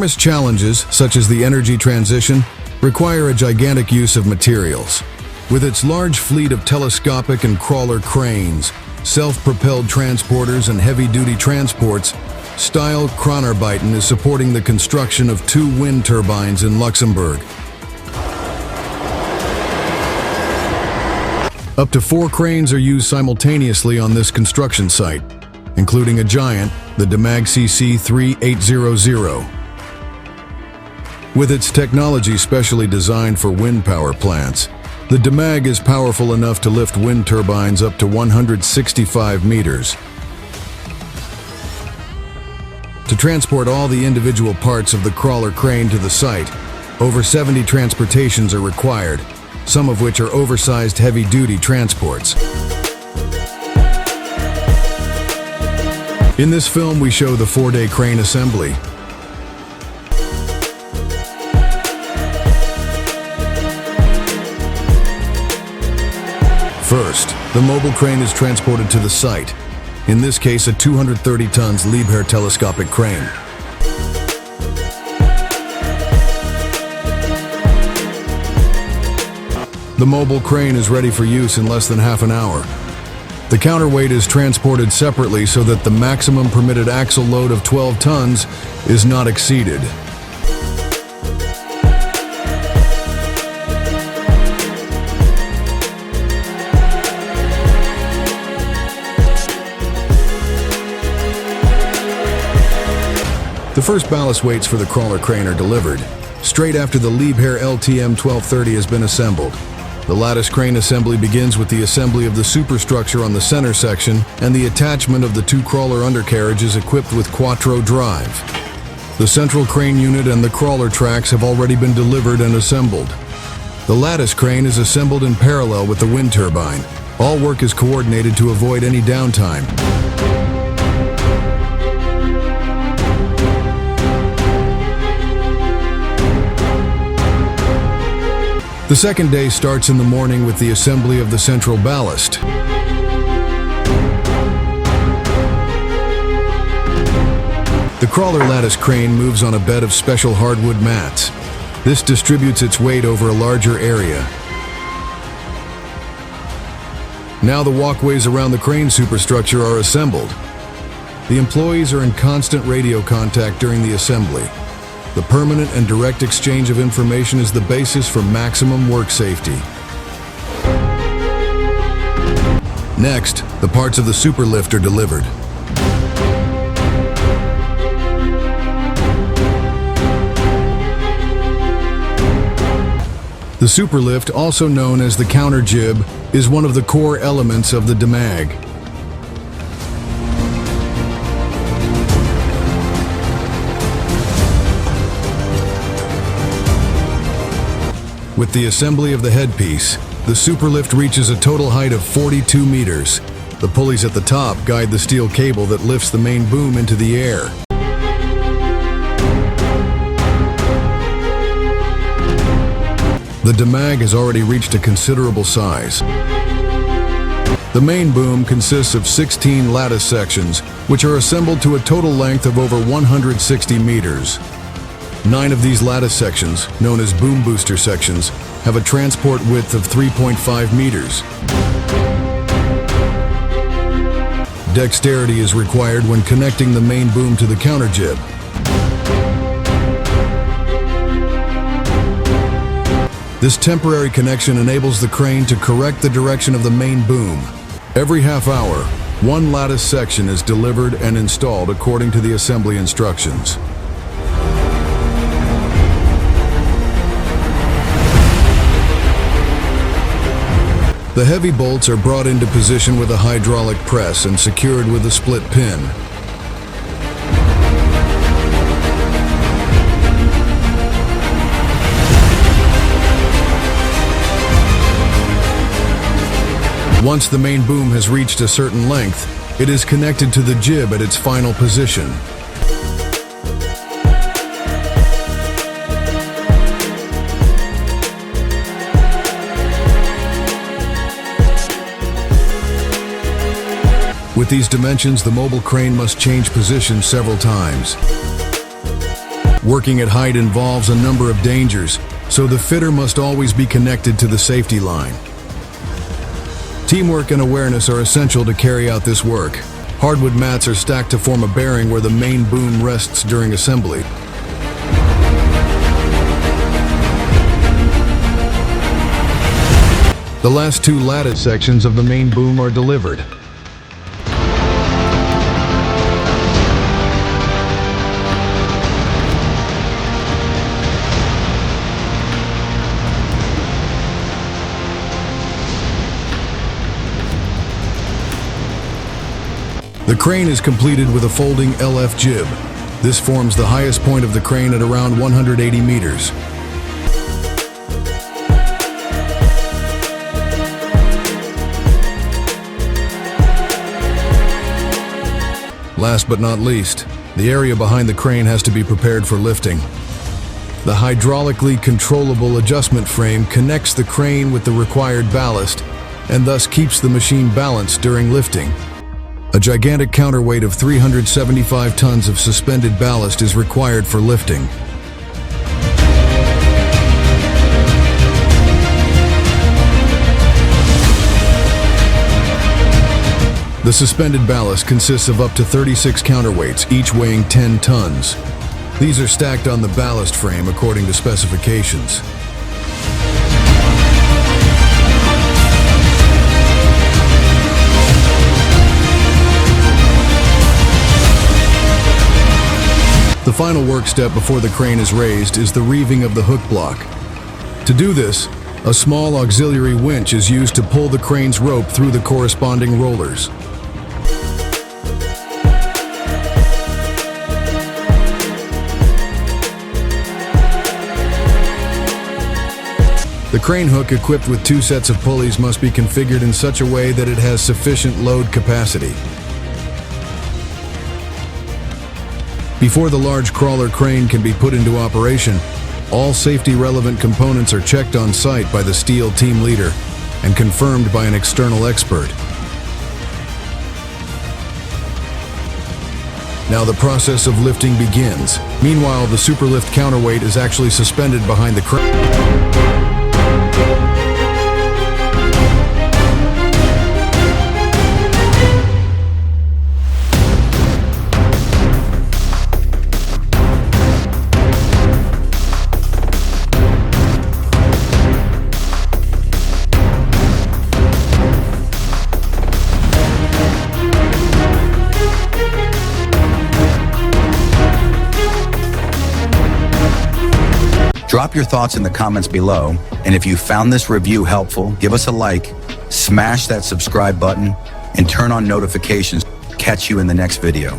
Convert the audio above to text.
Enormous challenges, such as the energy transition, require a gigantic use of materials. With its large fleet of telescopic and crawler cranes, self-propelled transporters and heavy-duty transports, Style Kronarbeiten is supporting the construction of 2 wind turbines in Luxembourg. Up to 4 cranes are used simultaneously on this construction site, including a giant, the Demag CC 3800. With its technology specially designed for wind power plants, the Demag is powerful enough to lift wind turbines up to 165 meters. To transport all the individual parts of the crawler crane to the site, over 70 transportations are required, some of which are oversized heavy-duty transports. In this film, we show the 4-day crane assembly. First, the mobile crane is transported to the site. In this case, a 230 tons Liebherr telescopic crane. The mobile crane is ready for use in less than half an hour. The counterweight is transported separately so that the maximum permitted axle load of 12 tons is not exceeded. The first ballast weights for the crawler crane are delivered, straight after the Liebherr LTM 1230 has been assembled. The lattice crane assembly begins with the assembly of the superstructure on the center section and the attachment of the 2 crawler undercarriages equipped with quattro drive. The central crane unit and the crawler tracks have already been delivered and assembled. The lattice crane is assembled in parallel with the wind turbine. All work is coordinated to avoid any downtime. The second day starts in the morning with the assembly of the central ballast. The crawler lattice crane moves on a bed of special hardwood mats. This distributes its weight over a larger area. Now the walkways around the crane superstructure are assembled. The employees are in constant radio contact during the assembly. The permanent and direct exchange of information is the basis for maximum work safety. Next, the parts of the superlift are delivered. The superlift, also known as the counter jib, is one of the core elements of the Demag. With the assembly of the headpiece, the superlift reaches a total height of 42 meters. The pulleys at the top guide the steel cable that lifts the main boom into the air. The Demag has already reached a considerable size. The main boom consists of 16 lattice sections, which are assembled to a total length of over 160 meters. 9 of these lattice sections, known as boom booster sections, have a transport width of 3.5 meters. Dexterity is required when connecting the main boom to the counter jib. This temporary connection enables the crane to correct the direction of the main boom. Every half hour, 1 lattice section is delivered and installed according to the assembly instructions. The heavy bolts are brought into position with a hydraulic press and secured with a split pin. Once the main boom has reached a certain length, it is connected to the jib at its final position. With these dimensions, the mobile crane must change position several times. Working at height involves a number of dangers, so the fitter must always be connected to the safety line. Teamwork and awareness are essential to carry out this work. Hardwood mats are stacked to form a bearing where the main boom rests during assembly. The last two lattice sections of the main boom are delivered. The crane is completed with a folding LF jib. This forms the highest point of the crane at around 180 meters. Last but not least, the area behind the crane has to be prepared for lifting. The hydraulically controllable adjustment frame connects the crane with the required ballast and thus keeps the machine balanced during lifting. A gigantic counterweight of 375 tons of suspended ballast is required for lifting. The suspended ballast consists of up to 36 counterweights, each weighing 10 tons. These are stacked on the ballast frame according to specifications. The final work step before the crane is raised is the reeving of the hook block. To do this, a small auxiliary winch is used to pull the crane's rope through the corresponding rollers. The crane hook equipped with 2 sets of pulleys must be configured in such a way that it has sufficient load capacity. Before the large crawler crane can be put into operation, all safety-relevant components are checked on site by the steel team leader and confirmed by an external expert. Now the process of lifting begins. Meanwhile, the superlift counterweight is actually suspended behind the crane. Drop your thoughts in the comments below, and if you found this review helpful, give us a like, smash that subscribe button, and turn on notifications. Catch you in the next video.